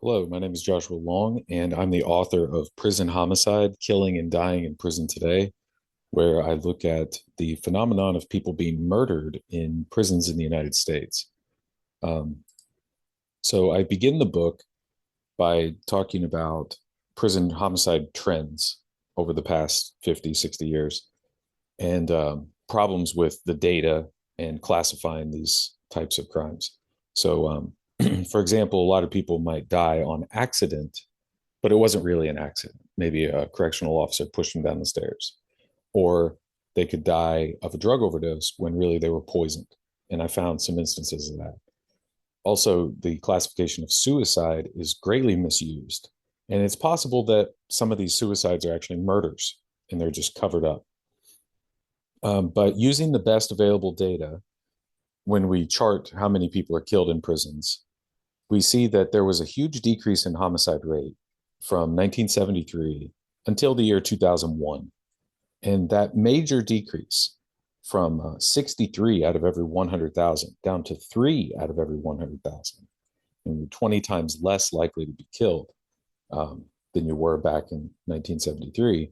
Hello, my name is Joshua Long, and I'm the author of Prison Homicide, Killing and Dying in Prison Today, where I look at the phenomenon of people being murdered in prisons in the United States. Um, so I begin the book by talking about prison homicide trends over the past 50, 60 years and problems with the data and classifying these types of crimes. For example, a lot of people might die on accident, but it wasn't really an accident. Maybe a correctional officer pushed them down the stairs, or they could die of a drug overdose when really they were poisoned. And I found some instances of that. Also, the classification of suicide is greatly misused. And it's possible that some of these suicides are actually murders and they're just covered up. But using the best available data, when we chart how many people are killed in prisons, we see that there was a huge decrease in homicide rate from 1973 until the year 2001. And that major decrease from 63 out of every 100,000 down to 3 out of every 100,000, and you're 20 times less likely to be killed than you were back in 1973.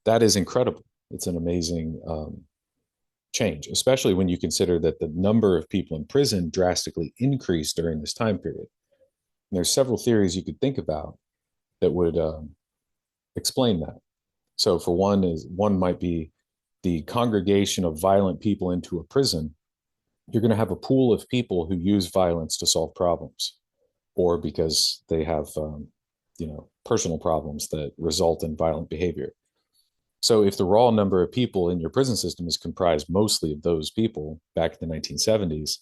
That is incredible. It's an amazing change, especially when you consider that the number of people in prison drastically increased during this time period. And there's several theories you could think about that would explain that. So, for one might be the congregation of violent people into a prison. You're going to have a pool of people who use violence to solve problems, or because they have, personal problems that result in violent behavior. So, if the raw number of people in your prison system is comprised mostly of those people back in the 1970s,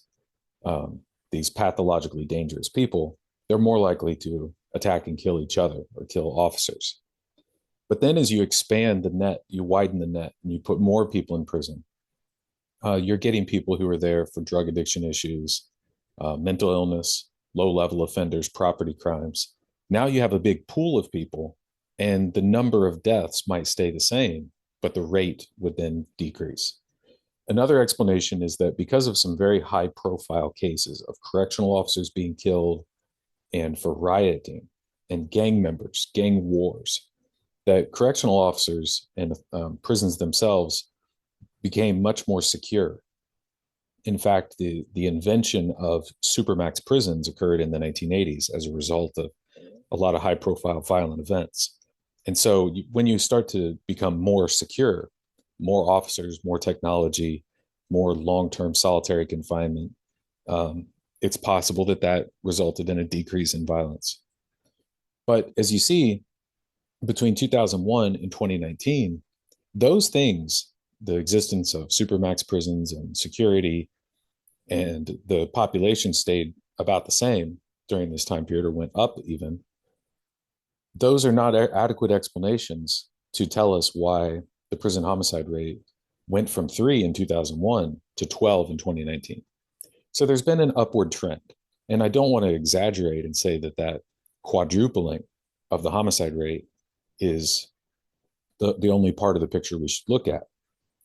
these pathologically dangerous people, they're more likely to attack and kill each other or kill officers. But then as you expand the net, you widen the net and you put more people in prison, you're getting people who are there for drug addiction issues, mental illness, low level offenders, property crimes. Now you have a big pool of people, and the number of deaths might stay the same, but the rate would then decrease. Another explanation is that because of some very high profile cases of correctional officers being killed and for rioting and gang members, gang wars, that correctional officers and prisons themselves became much more secure. In fact, the invention of supermax prisons occurred in the 1980s as a result of a lot of high profile violent events. And so when you start to become more secure, more officers, more technology, more long-term solitary confinement, it's possible that that resulted in a decrease in violence. But as you see, between 2001 and 2019, those things, the existence of supermax prisons and security, and the population stayed about the same during this time period or went up even. Those are not adequate explanations to tell us why the prison homicide rate went from 3 in 2001 to 12 in 2019. So there's been an upward trend. And I don't want to exaggerate and say that that quadrupling of the homicide rate is the only part of the picture we should look at.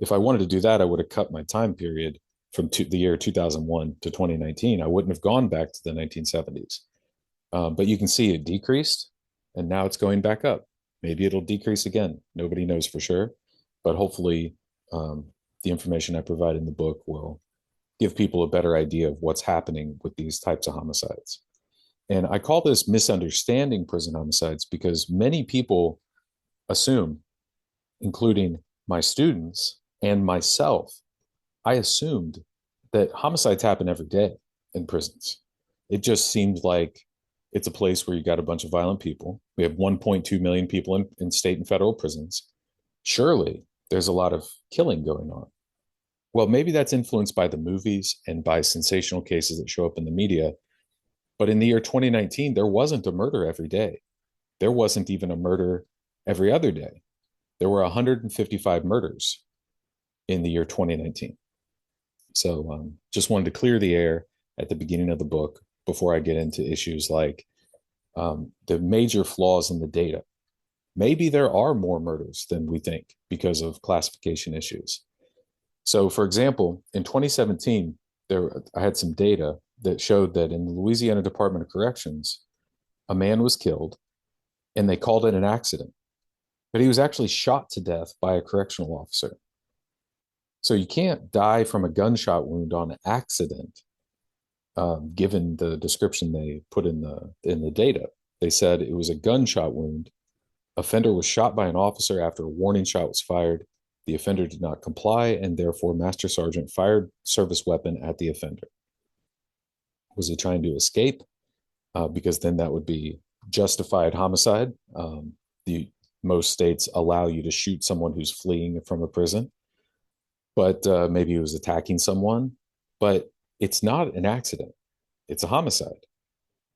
If I wanted to do that, I would have cut my time period from the year 2001 to 2019. I wouldn't have gone back to the 1970s. But you can see it decreased, and now it's going back up. Maybe it'll decrease again. Nobody knows for sure. But hopefully, the information I provide in the book will give people a better idea of what's happening with these types of homicides. And I call this misunderstanding prison homicides because many people assume, including my students and myself, I assumed that homicides happen every day in prisons. It just seemed like it's a place where you got a bunch of violent people. We have 1.2 million people in state and federal prisons. Surely there's a lot of killing going on. Well, maybe that's influenced by the movies and by sensational cases that show up in the media. But in the year 2019, there wasn't a murder every day. There wasn't even a murder every other day. There were 155 murders in the year 2019. So just wanted to clear the air at the beginning of the book before I get into issues like the major flaws in the data. Maybe there are more murders than we think because of classification issues. So, for example, in 2017, I had some data that showed that in the Louisiana Department of Corrections, A man was killed, and they called it an accident, but he was actually shot to death by a correctional officer. So you can't die from a gunshot wound on accident, given the description they put in the data. They said it was a gunshot wound. Offender was shot by an officer after a warning shot was fired. The offender did not comply, and therefore Master Sergeant fired service weapon at the offender. Was he trying to escape? Because then that would be justified homicide. The most states allow you to shoot someone who's fleeing from a prison, but maybe he was attacking someone. But it's not an accident; it's a homicide.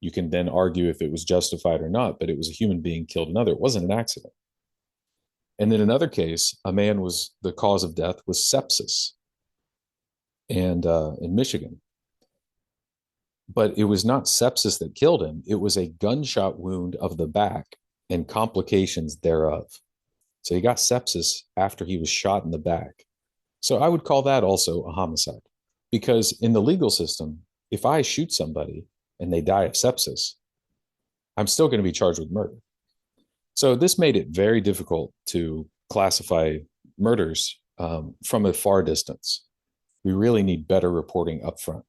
You can then argue if it was justified or not, but it was a human being killed another. It wasn't an accident. And in another case, a man was the cause of death was sepsis, and in Michigan. But it was not sepsis that killed him. It was a gunshot wound of the back and complications thereof. So he got sepsis after he was shot in the back. So I would call that also a homicide, because in the legal system, if I shoot somebody and they die of sepsis, I'm still going to be charged with murder. So this made it very difficult to classify murders from a far distance. We really need better reporting upfront.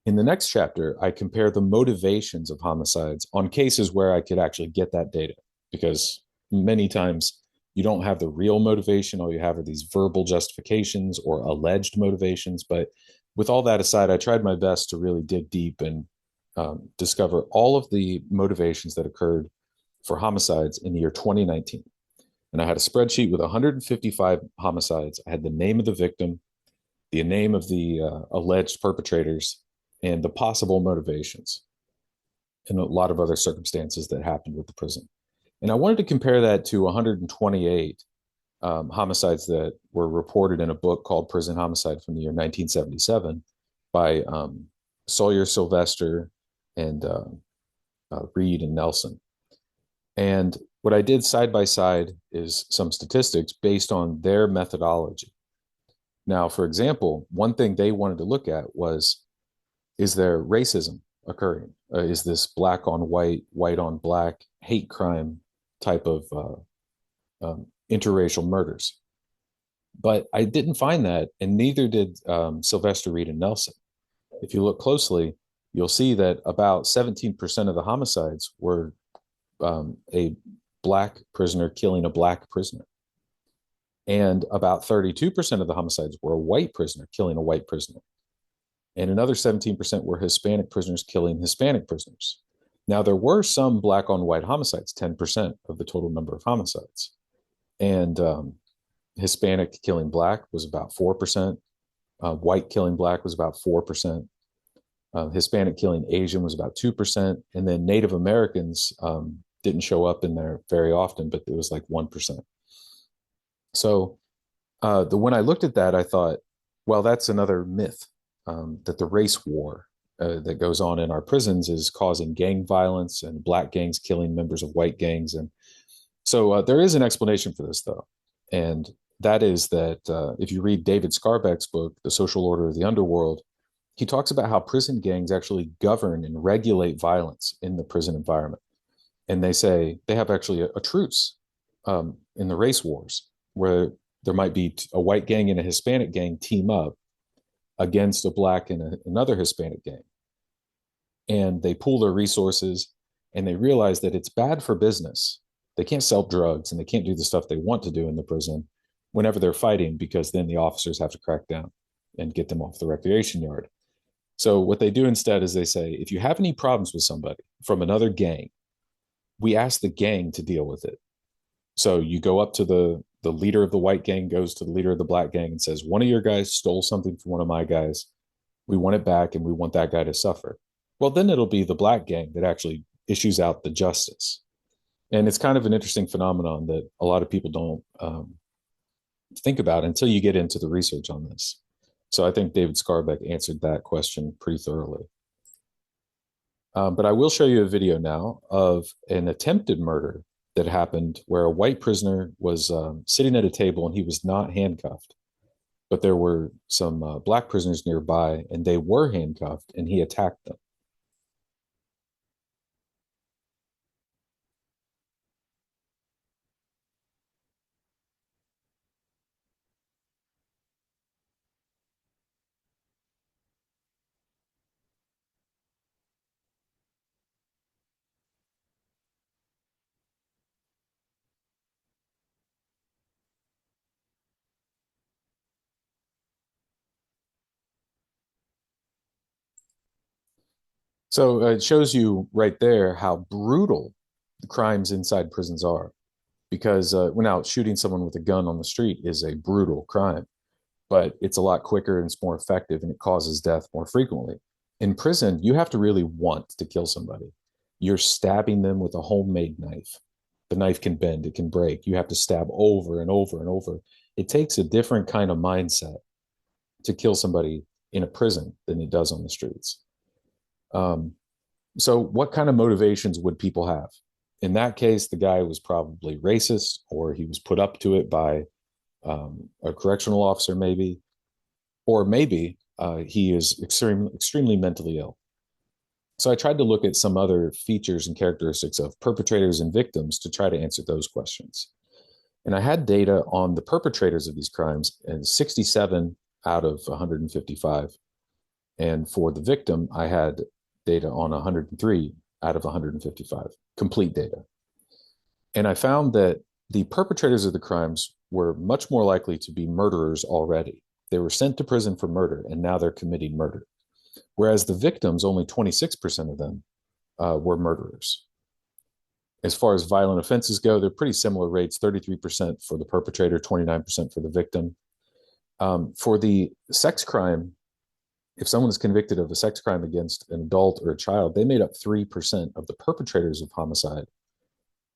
In the next chapter, I compare the motivations of homicides on cases where I could actually get that data, because many times you don't have the real motivation. All you have are these verbal justifications or alleged motivations. But with all that aside, I tried my best to really dig deep and discover all of the motivations that occurred for homicides in the year 2019. And I had a spreadsheet with 155 homicides. I had the name of the victim, the name of the alleged perpetrators, and the possible motivations, and a lot of other circumstances that happened with the prison. And I wanted to compare that to 128 homicides that were reported in a book called Prison Homicide from the year 1977 by Sawyer Sylvester and Reed and Nelson. And what I did side by side is some statistics based on their methodology. Now, for example, one thing they wanted to look at was, is there racism occurring? Is this black on white, white on black hate crime type of interracial murders? But I didn't find that, and neither did Sylvester, Reed, and Nelson. If you look closely, you'll see that about 17% of the homicides were a black prisoner killing a black prisoner. And about 32% of the homicides were a white prisoner killing a white prisoner. And another 17% were Hispanic prisoners killing Hispanic prisoners. Now, there were some black on white homicides, 10% of the total number of homicides. And Hispanic killing black was about 4%. White killing black was about 4%. Hispanic killing Asian was about 2%. And then Native Americans didn't show up in there very often, but it was like 1%. So when I looked at that, I thought, well, that's another myth, that the race war that goes on in our prisons is causing gang violence and black gangs killing members of white gangs. And so there is an explanation for this, though. And that is that if you read David Scarbeck's book, The Social Order of the Underworld, he talks about how prison gangs actually govern and regulate violence in the prison environment. And they say they have actually a truce in the race wars, where there might be a white gang and a Hispanic gang team up against a black and another Hispanic gang. And they pool their resources, and they realize that it's bad for business. They can't sell drugs and they can't do the stuff they want to do in the prison whenever they're fighting, because then the officers have to crack down and get them off the recreation yard. So what they do instead is they say, if you have any problems with somebody from another gang, we ask the gang to deal with it. So you go up to the leader of the white gang, goes to the leader of the black gang and says, one of your guys stole something from one of my guys. We want it back, and we want that guy to suffer. Well, then it'll be the black gang that actually issues out the justice. And it's kind of an interesting phenomenon that a lot of people don't think about until you get into the research on this. So I think David Scarbeck answered that question pretty thoroughly. But I will show you a video now of an attempted murder that happened where a white prisoner was sitting at a table and he was not handcuffed. But there were some black prisoners nearby, and they were handcuffed, and he attacked them. So it shows you right there how brutal the crimes inside prisons are. Because when out shooting someone with a gun on the street is a brutal crime, but it's a lot quicker and it's more effective and it causes death more frequently. In prison, you have to really want to kill somebody. You're stabbing them with a homemade knife. The knife can bend, it can break. You have to stab over and over and over. It takes a different kind of mindset to kill somebody in a prison than it does on the streets. Um, so, what kind of motivations would people have? In that case, the guy was probably racist, or he was put up to it by a correctional officer, maybe, or maybe he is extremely mentally ill. So I tried to look at some other features and characteristics of perpetrators and victims to try to answer those questions. And I had data on the perpetrators of these crimes, and 67 out of 155. And for the victim, I had data on 103 out of 155, complete data. And I found that the perpetrators of the crimes were much more likely to be murderers already. They were sent to prison for murder, and now they're committing murder. Whereas the victims, only 26% of them were murderers. As far as violent offenses go, they're pretty similar rates, 33% for the perpetrator, 29% for the victim. For the sex crime, if someone is convicted of a sex crime against an adult or a child, they made up 3% of the perpetrators of homicide,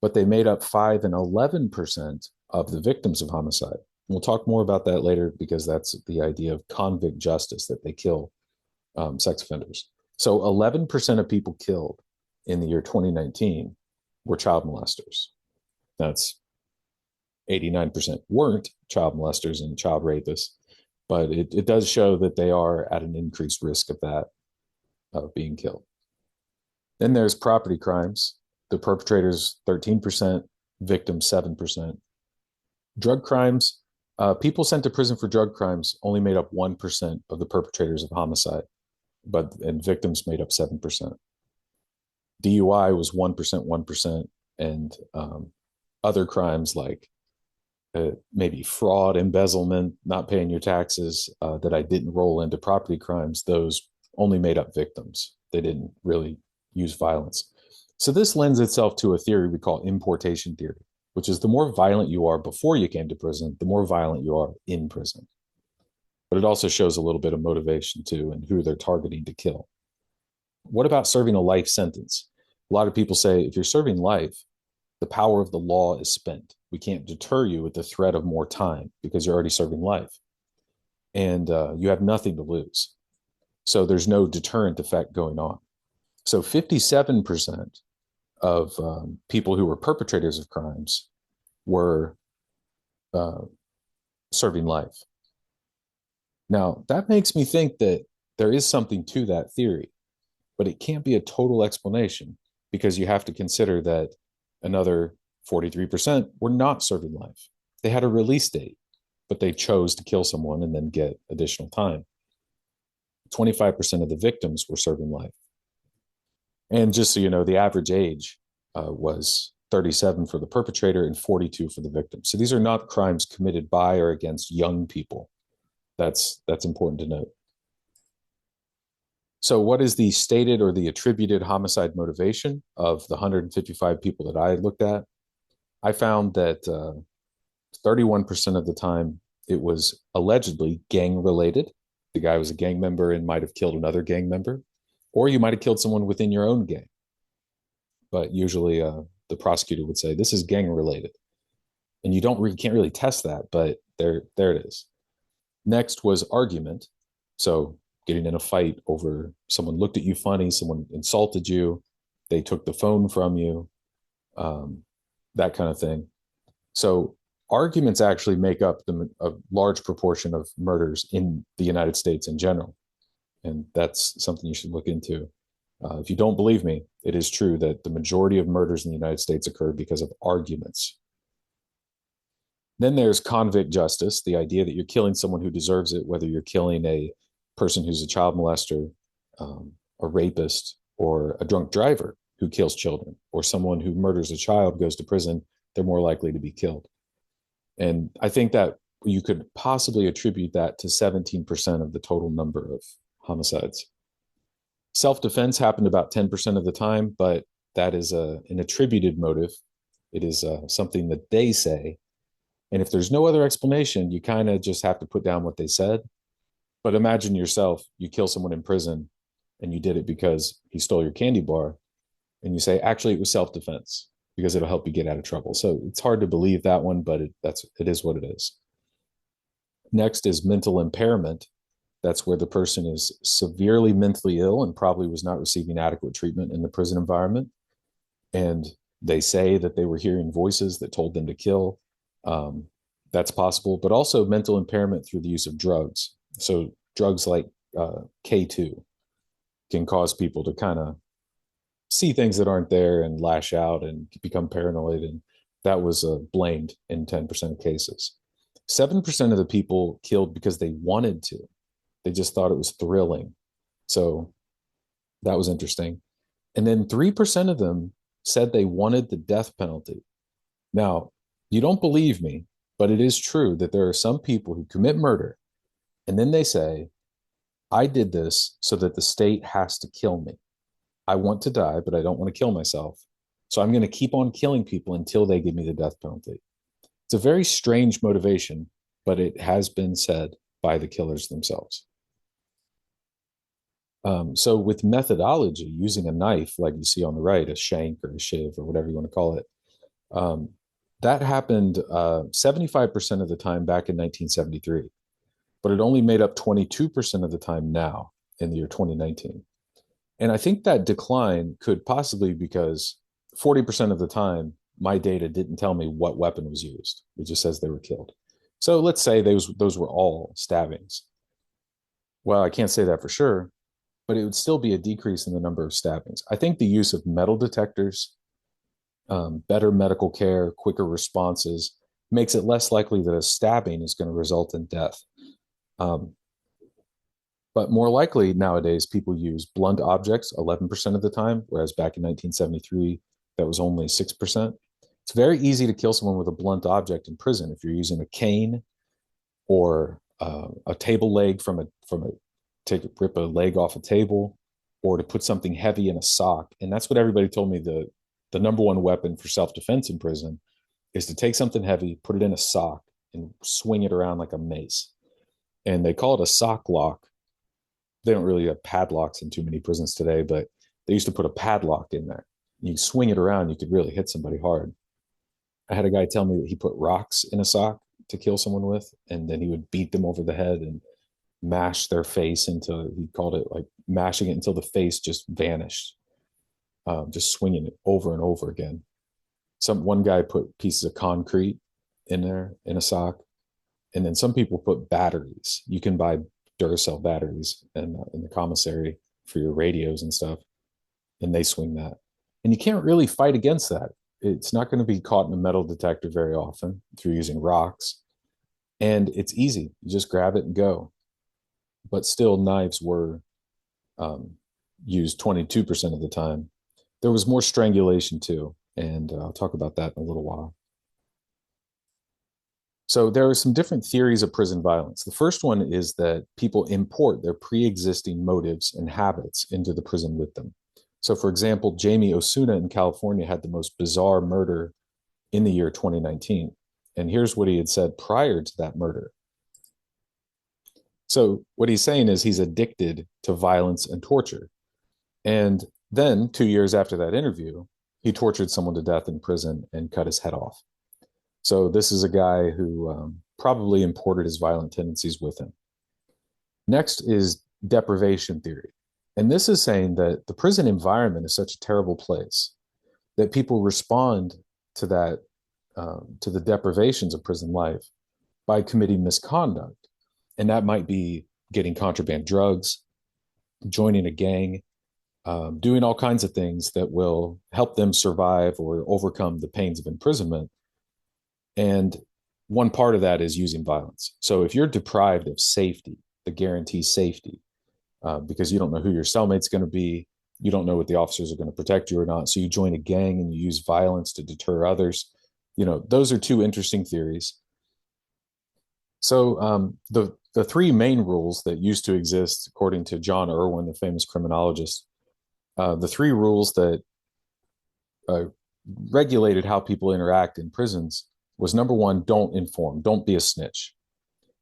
but they made up 5 and 11% of the victims of homicide. We'll talk more about that later because that's the idea of convict justice, that they kill sex offenders. So 11% of people killed in the year 2019 were child molesters. That's 89% weren't child molesters and child rapists, but it does show that they are at an increased risk of that, of being killed. Then there's property crimes. The perpetrators, 13%, victims, 7%. Drug crimes, people sent to prison for drug crimes only made up 1% of the perpetrators of homicide, and victims made up 7%. DUI was 1%, 1%, and other crimes like maybe fraud, embezzlement, not paying your taxes that I didn't roll into property crimes, those only made up victims. They didn't really use violence. So this lends itself to a theory we call importation theory, which is the more violent you are before you came to prison, the more violent you are in prison. But it also shows a little bit of motivation too and who they're targeting to kill. What about serving a life sentence? A lot of people say if you're serving life, the power of the law is spent. We can't deter you with the threat of more time because you're already serving life. And you have nothing to lose. So there's no deterrent effect going on. So 57% of people who were perpetrators of crimes were serving life. Now, that makes me think that there is something to that theory, but it can't be a total explanation because you have to consider that another 43% were not serving life. They had a release date, but they chose to kill someone and then get additional time. 25% of the victims were serving life. And just so you know, the average age was 37 for the perpetrator and 42 for the victim. So these are not crimes committed by or against young people. That's important to note. So what is the stated or the attributed homicide motivation of the 155 people that I looked at? I found that 31% of the time it was allegedly gang related. The guy was a gang member and might have killed another gang member, or you might have killed someone within your own gang. But usually the prosecutor would say this is gang related, and you can't really test that, but there it is. Next was argument. So getting in a fight over someone looked at you funny, someone insulted you, they took the phone from you, that kind of thing. So arguments actually make up a large proportion of murders in the United States in general. And that's something you should look into. If you don't believe me, it is true that the majority of murders in the United States occurred because of arguments. Then there's convict justice, the idea that you're killing someone who deserves it, whether you're killing a person who's a child molester, a rapist, or a drunk driver who kills children, or someone who murders a child goes to prison, they're more likely to be killed. And I think that you could possibly attribute that to 17% of the total number of homicides. Self-defense happened about 10% of the time, but that is an attributed motive. It is something that they say. And if there's no other explanation, you kind of just have to put down what they said. But imagine yourself, you kill someone in prison and you did it because he stole your candy bar. And you say, actually, it was self-defense because it'll help you get out of trouble. So it's hard to believe that one, but it is what it is. Next is mental impairment. That's where the person is severely mentally ill and probably was not receiving adequate treatment in the prison environment. And they say that they were hearing voices that told them to kill. Um, that's possible, but also mental impairment through the use of drugs. So drugs like K2 can cause people to kind of see things that aren't there and lash out and become paranoid. And that was blamed in 10% of cases. 7% of the people killed because they wanted to. They just thought it was thrilling. So that was interesting. And then 3% of them said they wanted the death penalty. Now, you don't believe me, but it is true that there are some people who commit murder and then they say, I did this so that the state has to kill me. I want to die, but I don't want to kill myself. So I'm going to keep on killing people until they give me the death penalty. It's a very strange motivation, but it has been said by the killers themselves. So with methodology, using a knife, like you see on the right, a shank or a shiv or whatever you want to call it, um, that happened 75% of the time back in 1973, but it only made up 22% of the time now in the year 2019. And I think that decline could possibly because 40% of the time, my data didn't tell me what weapon was used. It just says they were killed. So let's say those were all stabbings. Well, I can't say that for sure, but it would still be a decrease in the number of stabbings. I think the use of metal detectors, better medical care, quicker responses makes it less likely that a stabbing is going to result in death. Um, but more likely nowadays, people use blunt objects 11% of the time, whereas back in 1973, that was only 6%. It's very easy to kill someone with a blunt object in prison if you're using a cane or a table leg from a rip a leg off a table, or to put something heavy in a sock. And that's what everybody told me the number one weapon for self-defense in prison is to take something heavy, put it in a sock, and swing it around like a mace. And they call it a sock lock. They don't really have padlocks in too many prisons today, but they used to put a padlock in there. You swing it around, you could really hit somebody hard. I had a guy tell me that he put rocks in a sock to kill someone with, and then he would beat them over the head and mash their face into, he called it like mashing it until the face just vanished, just swinging it over and over again. One guy put pieces of concrete in there in a sock, and then some people put batteries. You can buy Duracell batteries in the commissary for your radios and stuff, and they swing that. And you can't really fight against that. It's not going to be caught in a metal detector very often if you're using rocks. And it's easy. You just grab it and go. But still, knives were used 22% of the time. There was more strangulation too. And I'll talk about that in a little while. So there are some different theories of prison violence. The first one is that people import their pre-existing motives and habits into the prison with them. So for example, Jamie Osuna in California had the most bizarre murder in the year 2019. And here's what he had said prior to that murder. So what he's saying is he's addicted to violence and torture. And then 2 years after that interview, he tortured someone to death in prison and cut his head off. So this is a guy who probably imported his violent tendencies with him. Next is deprivation theory. And this is saying that the prison environment is such a terrible place that people respond to that, to the deprivations of prison life by committing misconduct. And that might be getting contraband drugs, joining a gang, doing all kinds of things that will help them survive or overcome the pains of imprisonment. And one part of that is using violence. So if you're deprived of safety, the guarantee safety, because you don't know who your cellmate's going to be, you don't know what the officers are going to protect you or not. So you join a gang and you use violence to deter others. You know, those are two interesting theories. So the the three main rules that used to exist, according to John Irwin, the famous criminologist, the three rules that uh, regulated how people interact in prisons was number one, don't inform, don't be a snitch.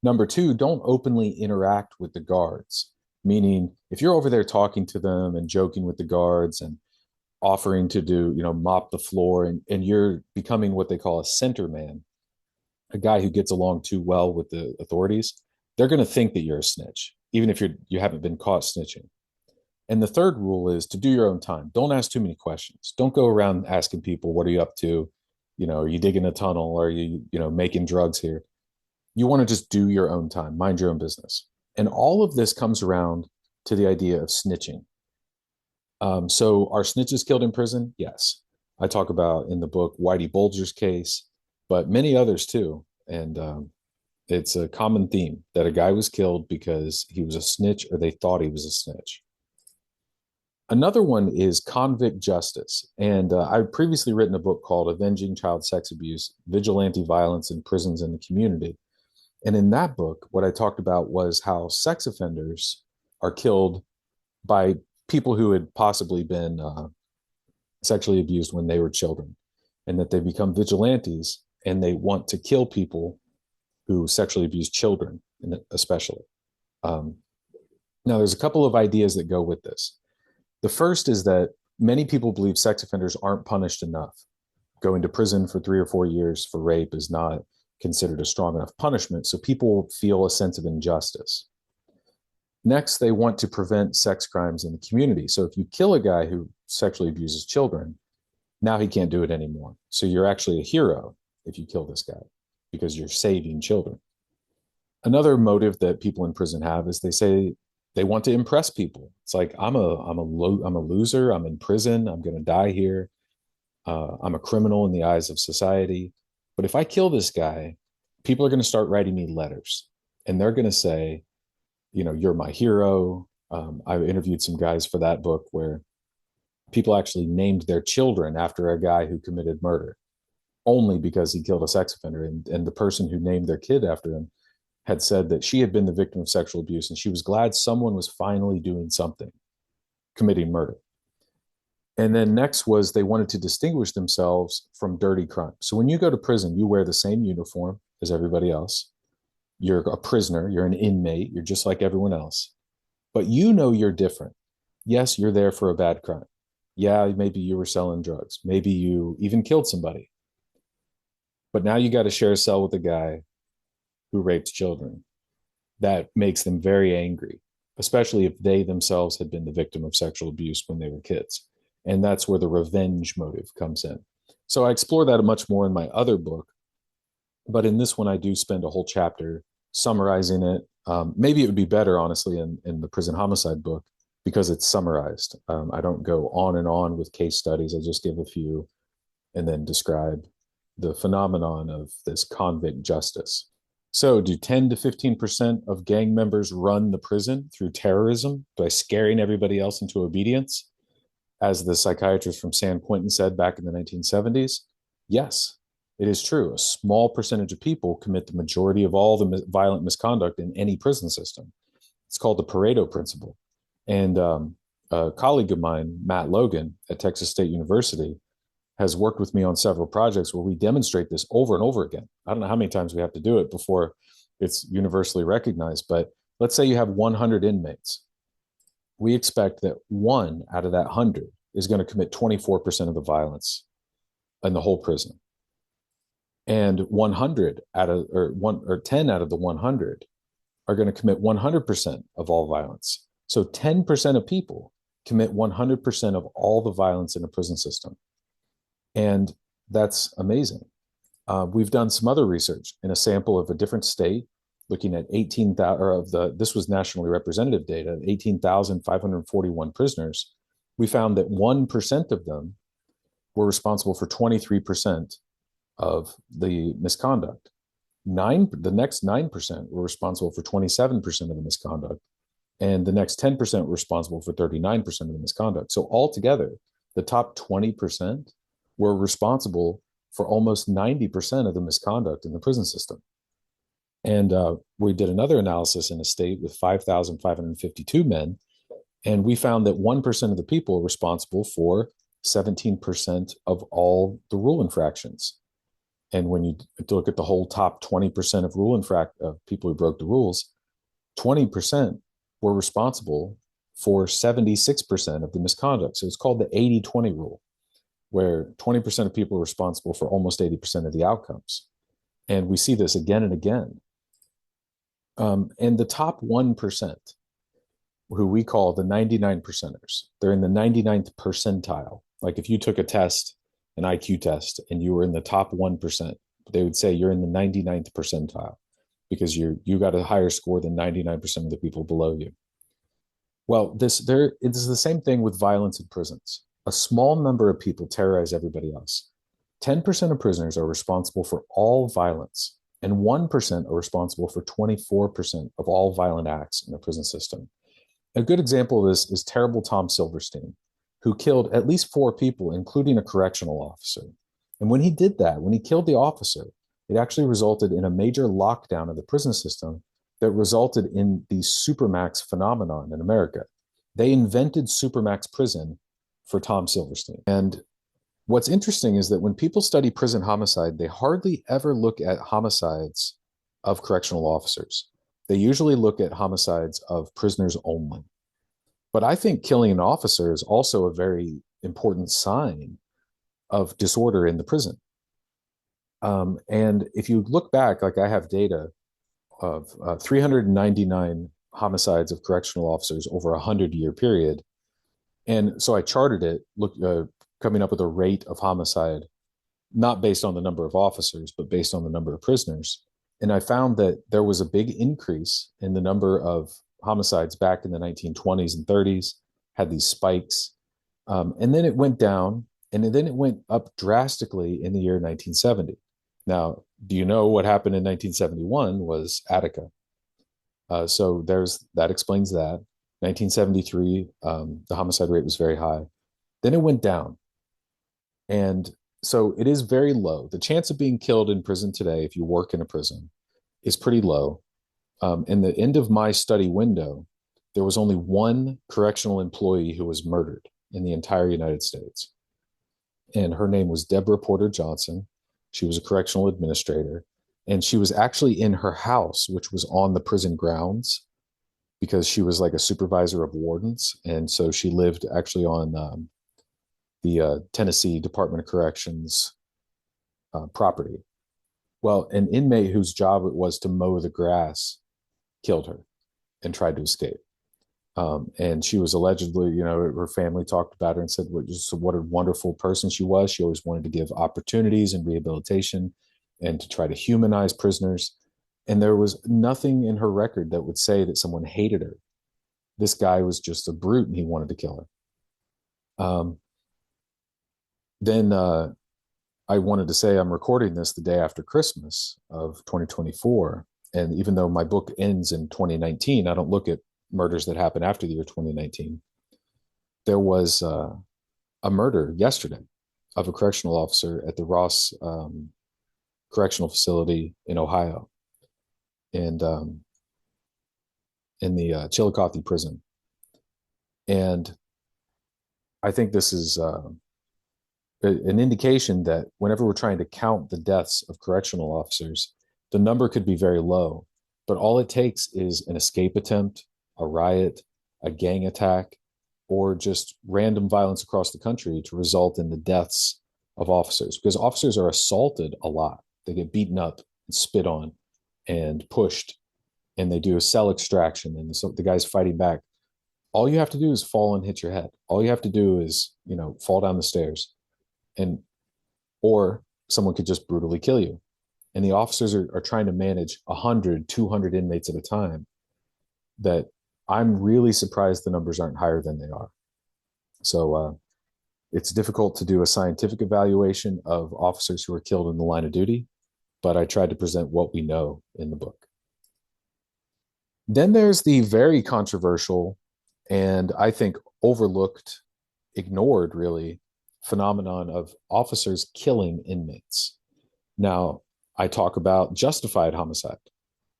Number two, don't openly interact with the guards, meaning if you're over there talking to them and joking with the guards and offering to do, mop the floor, and you're becoming what they call a center man, a guy who gets along too well with the authorities, they're going to think that you're a snitch, even if you haven't been caught snitching. And the third rule is to do your own time. Don't ask too many questions. Don't go around asking people, what are you up to? Are you digging a tunnel? Are you, making drugs here? You want to just do your own time, mind your own business. And all of this comes around to the idea of snitching. So are snitches killed in prison? Yes. I talk about in the book Whitey Bulger's case, but many others too. And it's a common theme that a guy was killed because he was a snitch or they thought he was a snitch. Another one is convict justice. And I've previously written a book called Avenging Child Sex Abuse, Vigilante Violence in Prisons and the Community. And in that book, what I talked about was how sex offenders are killed by people who had possibly been sexually abused when they were children, and that they become vigilantes and they want to kill people who sexually abuse children, especially. Now, there's a couple of ideas that go with this. The first is that many people believe sex offenders aren't punished enough. Going to prison for 3 or 4 years for rape is not considered a strong enough punishment, so people feel a sense of injustice. Next, they want to prevent sex crimes in the community. So if you kill a guy who sexually abuses children, now he can't do it anymore. So you're actually a hero if you kill this guy because you're saving children. Another motive that people in prison have is they say they want to impress people. It's like, I'm a loser. I'm in prison. I'm going to die here. I'm a criminal in the eyes of society. But if I kill this guy, people are going to start writing me letters, and they're going to say, you're my hero. I interviewed some guys for that book where people actually named their children after a guy who committed murder only because he killed a sex offender. And the person who named their kid after him had said that she had been the victim of sexual abuse and she was glad someone was finally doing something, committing murder. And then next was they wanted to distinguish themselves from dirty crime. So when you go to prison, you wear the same uniform as everybody else. You're a prisoner, you're an inmate, you're just like everyone else. But you're different. Yes, you're there for a bad crime. Yeah, maybe you were selling drugs. Maybe you even killed somebody. But now you got to share a cell with a guy who raped children. That makes them very angry, especially if they themselves had been the victim of sexual abuse when they were kids. And that's where the revenge motive comes in. So I explore that much more in my other book. But in this one, I do spend a whole chapter summarizing it. Maybe it would be better, honestly, in the Prison Homicide book because it's summarized. I don't go on and on with case studies. I just give a few and then describe the phenomenon of this convict justice. So do 10 to 15% of gang members run the prison through terrorism by scaring everybody else into obedience? As the psychiatrist from San Quentin said back in the 1970s, yes, it is true. A small percentage of people commit the majority of all the violent misconduct in any prison system. It's called the Pareto principle. And a colleague of mine, Matt Logan at Texas State University, has worked with me on several projects where we demonstrate this over and over again. I don't know how many times we have to do it before it's universally recognized, but let's say you have 100 inmates. We expect that 1 out of that 100 is going to commit 24% of the violence in the whole prison. And 100 out of, or 10 out of the 100 are going to commit 100% of all violence. So 10% of people commit 100% of all the violence in a prison system. And that's amazing. We've done some other research in a sample of a different state, looking at 18,000 this was nationally representative data, 18,541 prisoners. We found that 1% of them were responsible for 23% of the misconduct. The next 9% were responsible for 27% of the misconduct. And the next 10% were responsible for 39% of the misconduct. So altogether, the top 20% were responsible for almost 90% of the misconduct in the prison system. And we did another analysis in a state with 5,552 men, and we found that 1% of the people are responsible for 17% of all the rule infractions. And when you look at the whole top 20% of people who broke the rules, 20% were responsible for 76% of the misconduct. So it's called the 80-20 rule, where 20% of people are responsible for almost 80% of the outcomes. And we see this again and again. And the top 1%, who we call the 99 percenters, they're in the 99th percentile. Like if you took a test, an IQ test, and you were in the top 1%, they would say you're in the 99th percentile because you got a higher score than 99% of the people below you. Well, it's the same thing with violence in prisons. A small number of people terrorize everybody else. 10% of prisoners are responsible for all violence, and 1% are responsible for 24% of all violent acts in the prison system. A good example of this is terrible Tom Silverstein, who killed at least 4 people, including a correctional officer. And when he did that, when he killed the officer, it actually resulted in a major lockdown of the prison system that resulted in the supermax phenomenon in America. They invented supermax prison for Tom Silverstein. And what's interesting is that when people study prison homicide, they hardly ever look at homicides of correctional officers. They usually look at homicides of prisoners only. But I think killing an officer is also a very important sign of disorder in the prison. And if you look back, like I have data of 399 homicides of correctional officers over a 100-year period. And so I charted it, coming up with a rate of homicide, not based on the number of officers, but based on the number of prisoners. And I found that there was a big increase in the number of homicides back in the 1920s and 30s, had these spikes. And then it went down, and then it went up drastically in the year 1970. Now, do you know what happened in 1971 was Attica. So that explains that. 1973, the homicide rate was very high. Then it went down. And so it is very low. The chance of being killed in prison today, if you work in a prison, is pretty low. In the end of my study window, there was only one correctional employee who was murdered in the entire United States. And her name was Deborah Porter Johnson. She was a correctional administrator. And she was actually in her house, which was on the prison grounds, because she was like a supervisor of wardens. And so she lived actually on the Tennessee Department of Corrections property. Well, an inmate whose job it was to mow the grass killed her and tried to escape. And she was allegedly, her family talked about her and said what a wonderful person she was. She always wanted to give opportunities and rehabilitation and to try to humanize prisoners. And there was nothing in her record that would say that someone hated her. This guy was just a brute and he wanted to kill her. Then I wanted to say I'm recording this the day after Christmas of 2024. And even though my book ends in 2019, I don't look at murders that happened after the year 2019. There was a murder yesterday of a correctional officer at the Ross Correctional Facility in Ohio, and in the Chillicothe prison. And I think this is an indication that whenever we're trying to count the deaths of correctional officers, the number could be very low, but all it takes is an escape attempt, a riot, a gang attack, or just random violence across the country to result in the deaths of officers, because officers are assaulted a lot. They get beaten up and spit on and pushed, and they do a cell extraction, and so the guy's fighting back. All you have to do is fall and hit your head. All you have to do is, fall down the stairs, or someone could just brutally kill you. And the officers are trying to manage 100, 200 inmates at a time. That I'm really surprised the numbers aren't higher than they are. So it's difficult to do a scientific evaluation of officers who are killed in the line of duty, but I tried to present what we know in the book. Then there's the very controversial and I think overlooked, ignored really, phenomenon of officers killing inmates. Now, I talk about justified homicide.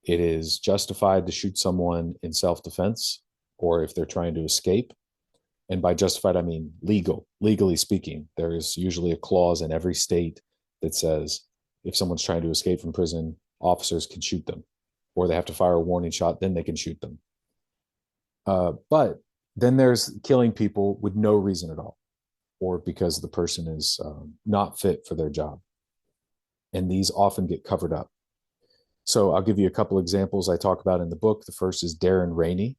It is justified to shoot someone in self-defense or if they're trying to escape. And by justified, I mean legally speaking. There is usually a clause in every state that says if someone's trying to escape from prison, officers can shoot them, or they have to fire a warning shot, then they can shoot them. But then there's killing people with no reason at all, or because the person is not fit for their job. And these often get covered up. So I'll give you a couple examples I talk about in the book. The first is Darren Rainey.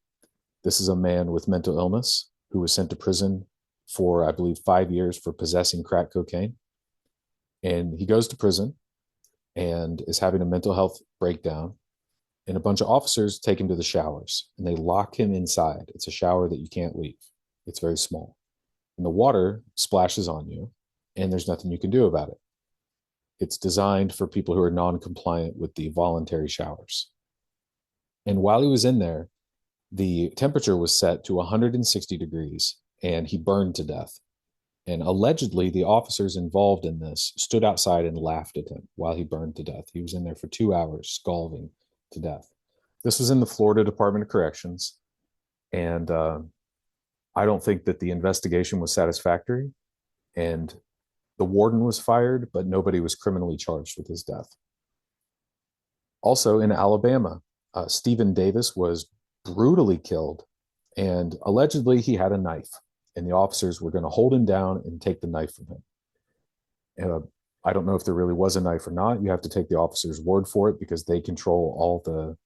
This is a man with mental illness who was sent to prison for, I believe, 5 years for possessing crack cocaine. And he goes to prison and is having a mental health breakdown. And a bunch of officers take him to the showers and they lock him inside. It's a shower that you can't leave. It's very small. And the water splashes on you and there's nothing you can do about it. It's designed for people who are non-compliant with the voluntary showers. And while he was in there, the temperature was set to 160 degrees and he burned to death. And allegedly, the officers involved in this stood outside and laughed at him while he burned to death. He was in there for 2 hours, scalding to death. This was in the Florida Department of Corrections. And I don't think that the investigation was satisfactory. And the warden was fired, but nobody was criminally charged with his death. Also in Alabama, Stephen Davis was brutally killed, and allegedly he had a knife, and the officers were going to hold him down and take the knife from him. And I don't know if there really was a knife or not. You have to take the officer's word for it because they control all the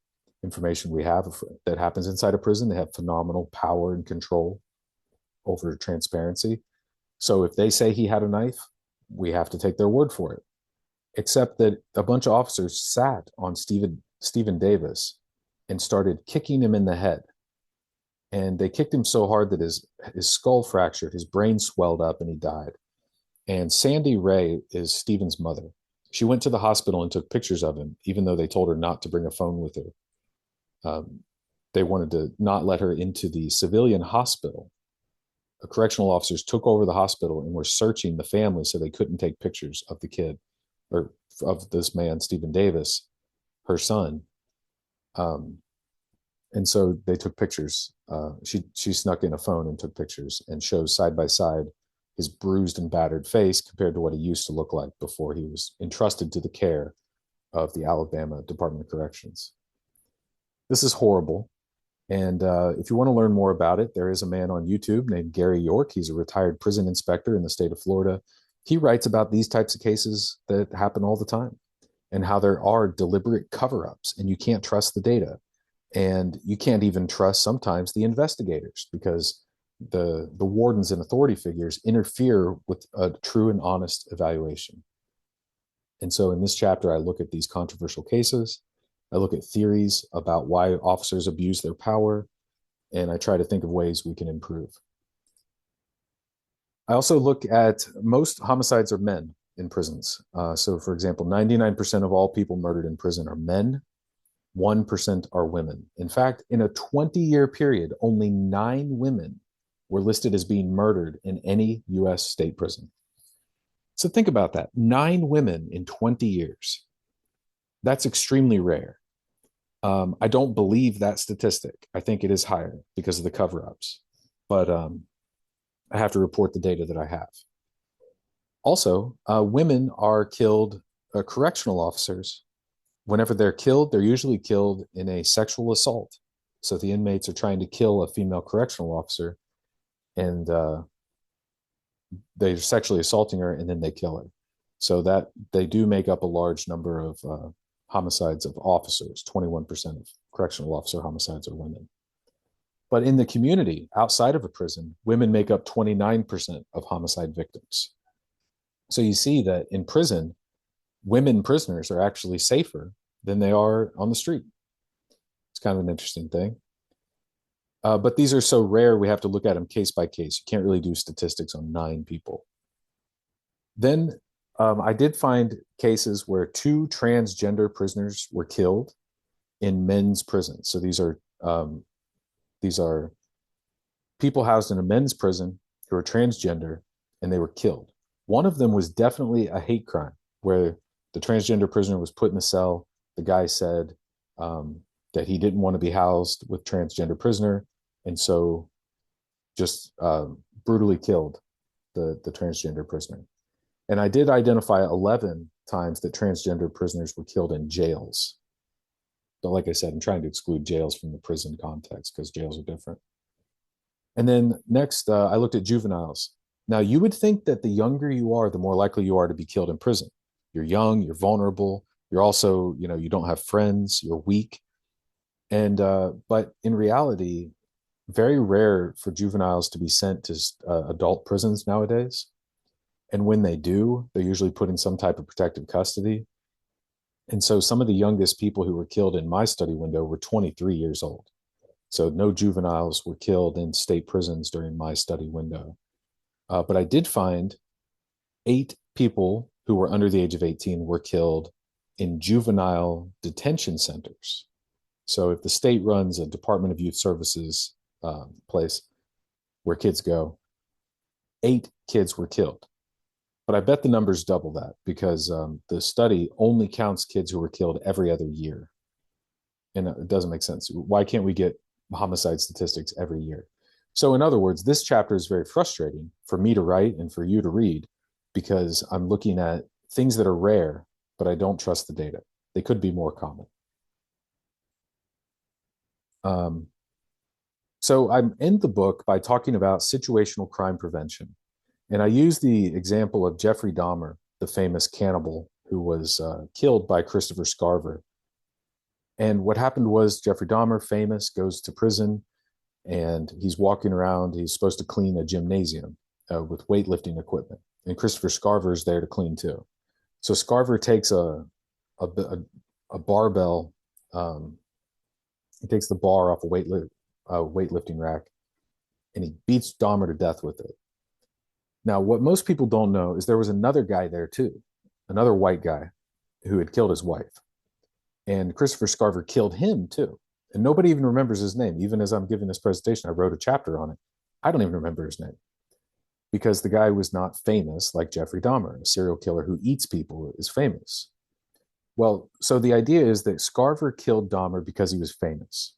information we have that happens inside a prison. They have phenomenal power and control over transparency. So if they say he had a knife, we have to take their word for it. Except that a bunch of officers sat on Stephen Davis and started kicking him in the head. And they kicked him so hard that his skull fractured, his brain swelled up, and he died. And Sandy Ray is Stephen's mother. She went to the hospital and took pictures of him, even though they told her not to bring a phone with her. They wanted to not let her into the civilian hospital. The correctional officers took over the hospital and were searching the family so they couldn't take pictures of the kid, or of this man, Stephen Davis, her son. And so they took pictures. She snuck in a phone and took pictures and shows side by side his bruised and battered face compared to what he used to look like before he was entrusted to the care of the Alabama Department of Corrections. This is horrible. And if you want to learn more about it, there is a man on YouTube named Gary York. He's a retired prison inspector in the state of Florida. He writes about these types of cases that happen all the time and how there are deliberate cover-ups and you can't trust the data. And you can't even trust sometimes the investigators because the wardens and authority figures interfere with a true and honest evaluation. And so in this chapter, I look at these controversial cases. I look at theories about why officers abuse their power, and I try to think of ways we can improve. I also look at most homicides are men in prisons. So for example, 99% of all people murdered in prison are men. 1% are women. In fact, in a 20-year period, only 9 women were listed as being murdered in any U.S. state prison. So think about that. 9 women in 20 years. That's extremely rare. I don't believe that statistic. I think it is higher because of the cover-ups. But I have to report the data that I have. Also, women are killed, correctional officers. Whenever they're killed, they're usually killed in a sexual assault. So the inmates are trying to kill a female correctional officer, and they're sexually assaulting her, and then they kill her. So that they do make up a large number of homicides of officers. 21% of correctional officer homicides are women. But in the community, outside of a prison, women make up 29% of homicide victims. So you see that in prison, women prisoners are actually safer than they are on the street. It's kind of an interesting thing. But these are so rare, we have to look at them case by case. You can't really do statistics on 9 people. Then I did find cases where 2 transgender prisoners were killed in men's prisons. So these are people housed in a men's prison who are transgender, and they were killed. One of them was definitely a hate crime, where the transgender prisoner was put in a cell. The guy said um, that he didn't want to be housed with transgender prisoner, and so just brutally killed the transgender prisoner. And I did identify 11 times that transgender prisoners were killed in jails. But like I said, I'm trying to exclude jails from the prison context because jails are different. And then next, I looked at juveniles. Now, you would think that the younger you are, the more likely you are to be killed in prison. You're young, you're vulnerable, you're also, you don't have friends, you're weak. And, but in reality, very rare for juveniles to be sent to adult prisons nowadays. And when they do, they're usually put in some type of protective custody. And so some of the youngest people who were killed in my study window were 23 years old. So no juveniles were killed in state prisons during my study window. But I did find 8 people who were under the age of 18 were killed in juvenile detention centers. So if the state runs a Department of Youth Services place where kids go, 8 kids were killed. But I bet the numbers double that because the study only counts kids who were killed every other year. And it doesn't make sense. Why can't we get homicide statistics every year? So, in other words, this chapter is very frustrating for me to write and for you to read because I'm looking at things that are rare, but I don't trust the data. They could be more common. So, I end the book by talking about situational crime prevention. And I use the example of Jeffrey Dahmer, the famous cannibal who was killed by Christopher Scarver. And what happened was Jeffrey Dahmer, famous, goes to prison and he's walking around. He's supposed to clean a gymnasium with weightlifting equipment. And Christopher Scarver is there to clean too. So Scarver takes a barbell. He takes the bar off a weightlifting rack and he beats Dahmer to death with it. Now, what most people don't know is there was another guy there too, another white guy who had killed his wife. And Christopher Scarver killed him too. And nobody even remembers his name. Even as I'm giving this presentation, I wrote a chapter on it. I don't even remember his name because the guy was not famous like Jeffrey Dahmer, a serial killer who eats people is famous. Well, so the idea is that Scarver killed Dahmer because he was famous.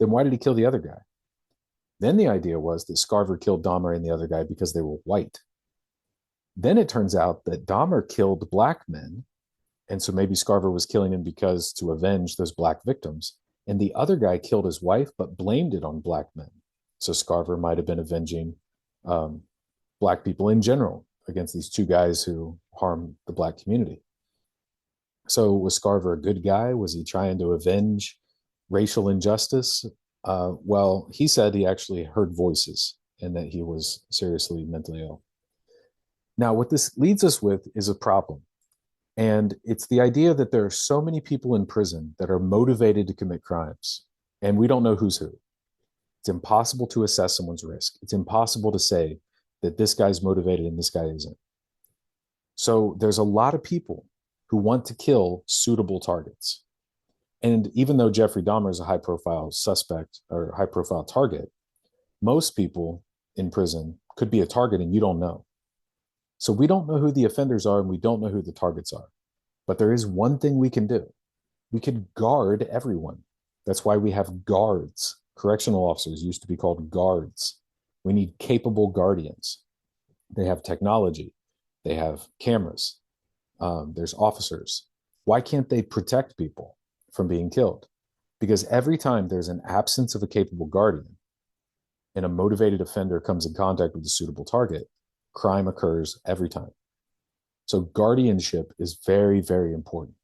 Then why did he kill the other guy? Then the idea was that Scarver killed Dahmer and the other guy because they were white. Then it turns out that Dahmer killed black men. And so maybe Scarver was killing him because to avenge those black victims. And the other guy killed his wife, but blamed it on black men. So Scarver might have been avenging black people in general against these 2 guys who harmed the black community. So was Scarver a good guy? Was he trying to avenge racial injustice? Well, he said he actually heard voices and that he was seriously mentally ill. Now, what this leads us with is a problem. And it's the idea that there are so many people in prison that are motivated to commit crimes, and we don't know who's who. It's impossible to assess someone's risk. It's impossible to say that this guy's motivated and this guy isn't. So there's a lot of people who want to kill suitable targets. And even though Jeffrey Dahmer is a high profile suspect or high profile target, most people in prison could be a target and you don't know. So we don't know who the offenders are and we don't know who the targets are. But there is one thing we can do. We could guard everyone. That's why we have guards. Correctional officers used to be called guards. We need capable guardians. They have technology. They have cameras. There's officers. Why can't they protect people from being killed? Because every time there's an absence of a capable guardian and a motivated offender comes in contact with a suitable target, crime occurs every time. So guardianship is very, very important.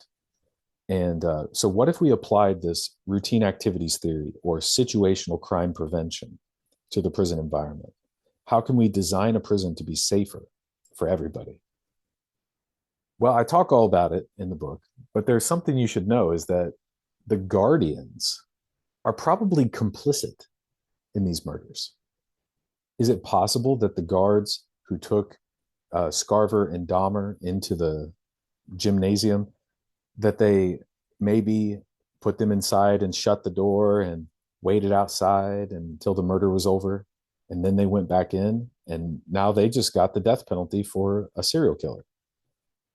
And so what if we applied this routine activities theory or situational crime prevention to the prison environment? How can we design a prison to be safer for everybody? Well, I talk all about it in the book, but there's something you should know is that the guardians are probably complicit in these murders. Is it possible that the guards who took Scarver and Dahmer into the gymnasium, that they maybe put them inside and shut the door and waited outside until the murder was over, and then they went back in, and now they just got the death penalty for a serial killer?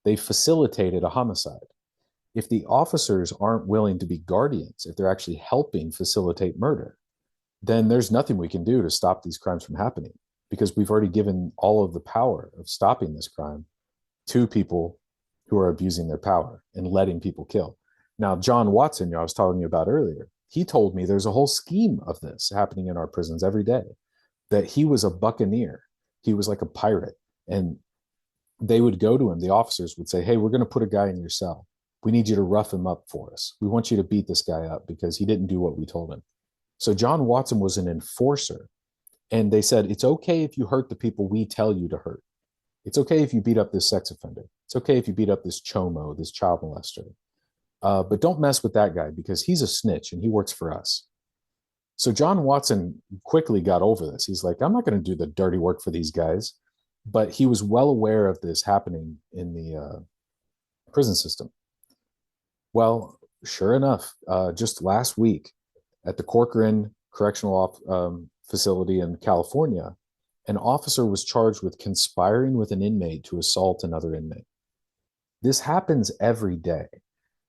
They facilitated a homicide. if the officers aren't willing to be guardians, if they're actually helping facilitate murder, then there's nothing we can do to stop these crimes from happening because we've already given all of the power of stopping this crime to people who are abusing their power and letting people kill. Now, John Watson, I was telling you about earlier, he told me there's a whole scheme of this happening in our prisons every day, that he was a buccaneer. He was like a pirate. And they would go to him, the officers would say, hey, we're going to put a guy in your cell. We need you to rough him up for us. We want you to beat this guy up because he didn't do what we told him. So John Watson was an enforcer. And they said, it's okay if you hurt the people we tell you to hurt. It's okay if you beat up this sex offender. It's okay if you beat up this chomo, this child molester. But don't mess with that guy because he's a snitch and he works for us. So John Watson quickly got over this. He's like, I'm not going to do the dirty work for these guys. But he was well aware of this happening in the prison system. Well, sure enough, just last week at the Corcoran Correctional Facility in California, an officer was charged with conspiring with an inmate to assault another inmate. This happens every day.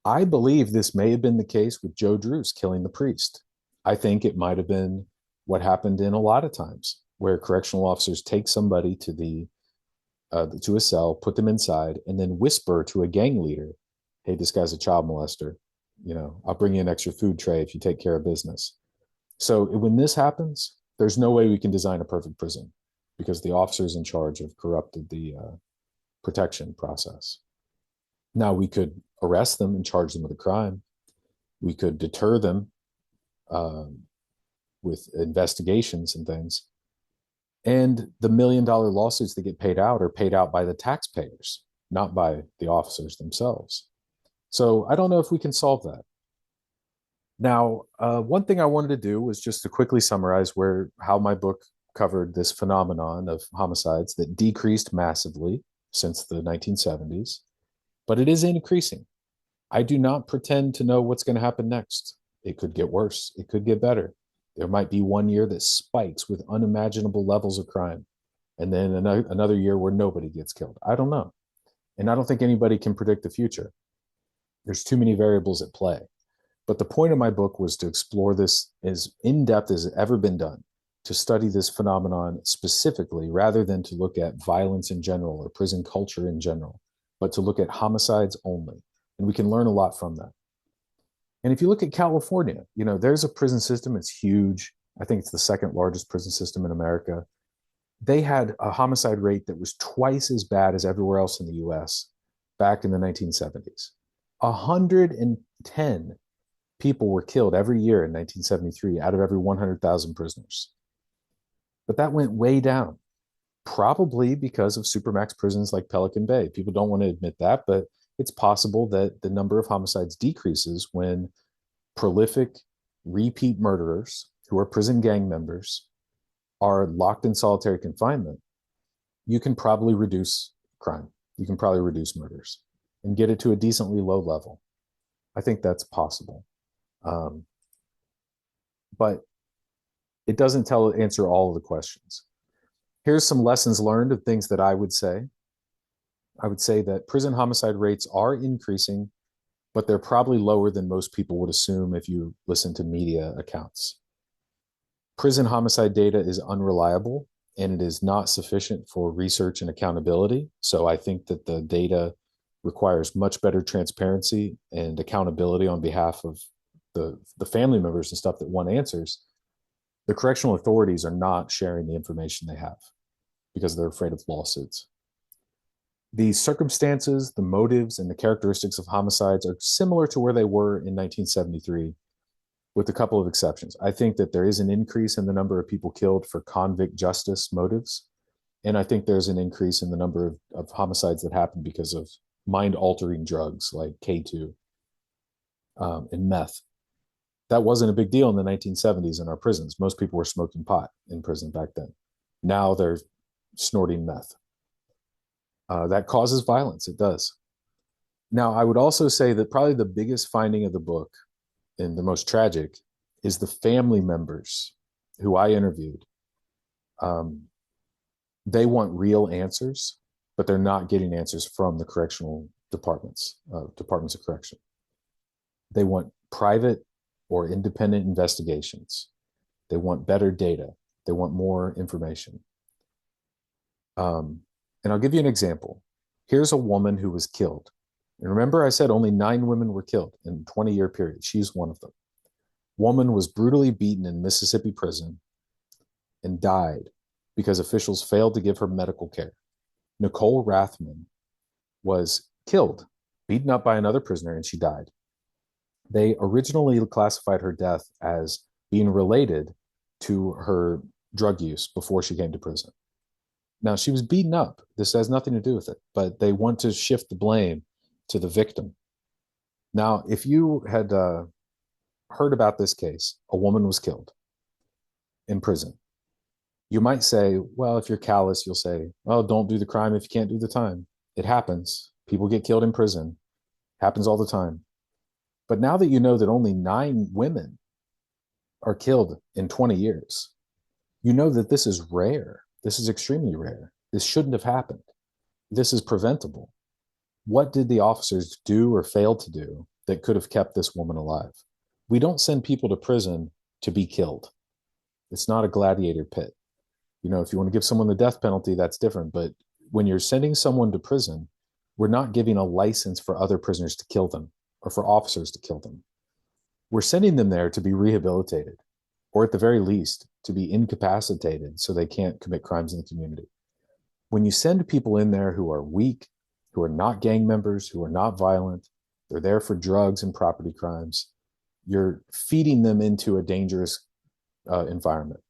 I believe this may have been the case with Joe Druce killing the priest. I think it might have been what happened in a lot of times where correctional officers take somebody to a cell, put them inside, and then whisper to a gang leader, hey, this guy's a child molester. I'll bring you an extra food tray if you take care of business. So when this happens, there's no way we can design a perfect prison because the officers in charge have corrupted the protection process. Now, we could arrest them and charge them with a crime. We could deter them with investigations and things. And the $1 million lawsuits that get paid out are paid out by the taxpayers, not by the officers themselves. So I don't know if we can solve that. Now, one thing I wanted to do was just to quickly summarize how my book covered this phenomenon of homicides that decreased massively since the 1970s, but it is increasing. I do not pretend to know what's going to happen next. It could get worse. It could get better. There might be one year that spikes with unimaginable levels of crime, and then another year where nobody gets killed. I don't know. And I don't think anybody can predict the future. There's too many variables at play. But the point of my book was to explore this as in-depth as it's ever been done, to study this phenomenon specifically, rather than to look at violence in general or prison culture in general, but to look at homicides only. And we can learn a lot from that. And if you look at California, there's a prison system. It's huge. I think it's the second largest prison system in America. They had a homicide rate that was twice as bad as everywhere else in the US back in the 1970s. 110 people were killed every year in 1973 out of every 100,000 prisoners. But that went way down, probably because of supermax prisons like Pelican Bay. People don't want to admit that, but it's possible that the number of homicides decreases when prolific repeat murderers who are prison gang members are locked in solitary confinement. You can probably reduce crime. You can probably reduce murders and get it to a decently low level. I think that's possible. But it doesn't answer all of the questions. Here's some lessons learned of things that I would say. I would say that prison homicide rates are increasing, but they're probably lower than most people would assume if you listen to media accounts. Prison homicide data is unreliable and it is not sufficient for research and accountability. So I think that the data requires much better transparency and accountability on behalf of the family members and stuff that want answers. The correctional authorities are not sharing the information they have because they're afraid of lawsuits. The circumstances, the motives, and the characteristics of homicides are similar to where they were in 1973, with a couple of exceptions. I think that there is an increase in the number of people killed for convict justice motives, and I think there's an increase in the number of homicides that happen because of mind-altering drugs like K2 and meth. That wasn't a big deal in the 1970s in our prisons. Most people were smoking pot in prison back then. Now they're snorting meth. That causes violence. It does. Now, I would also say that probably the biggest finding of the book and the most tragic is the family members who I interviewed. They want real answers, but they're not getting answers from the correctional departments of correction. They want private or independent investigations. They want better data. They want more information. And I'll give you an example. Here's a woman who was killed. And remember, I said only 9 women were killed in a 20-year period. She's one of them. Woman was brutally beaten in Mississippi prison and died because officials failed to give her medical care. Nicole Rathman was killed, beaten up by another prisoner, and she died. They originally classified her death as being related to her drug use before she came to prison. Now, she was beaten up. This has nothing to do with it, but they want to shift the blame to the victim. Now, if you had heard about this case, a woman was killed in prison. You might say, well, if you're callous, you'll say, well, don't do the crime if you can't do the time. It happens. People get killed in prison. Happens all the time. But now that you know that only 9 women are killed in 20 years, you know that this is rare. This is extremely rare. This shouldn't have happened. This is preventable. What did the officers do or fail to do that could have kept this woman alive? We don't send people to prison to be killed. It's not a gladiator pit. You know, if you want to give someone the death penalty, that's different. But when you're sending someone to prison, we're not giving a license for other prisoners to kill them or for officers to kill them. We're sending them there to be rehabilitated, or at the very least, to be incapacitated so they can't commit crimes in the community. When you send people in there who are weak, who are not gang members, who are not violent, they're there for drugs and property crimes, you're feeding them into a dangerous environment.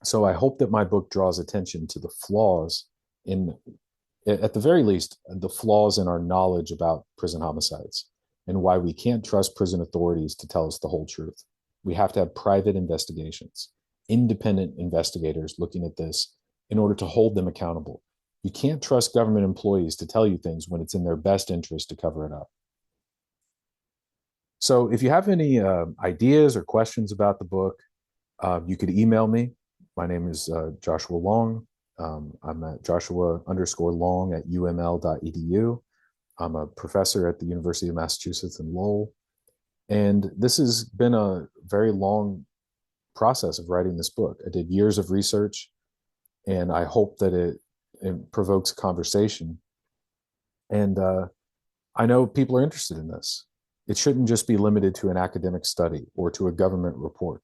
So I hope that my book draws attention to the flaws in, at the very least, the flaws in our knowledge about prison homicides and why we can't trust prison authorities to tell us the whole truth. We have to have private investigations, independent investigators looking at this in order to hold them accountable. You can't trust government employees to tell you things when it's in their best interest to cover it up. So if you have any ideas or questions about the book, you could email me. My name is Joshua Long. I'm at Joshua_Long at uml.edu. I'm a professor at the University of Massachusetts in Lowell. And this has been a very long process of writing this book. I did years of research, and I hope that it provokes conversation. And I know people are interested in this. It shouldn't just be limited to an academic study or to a government report.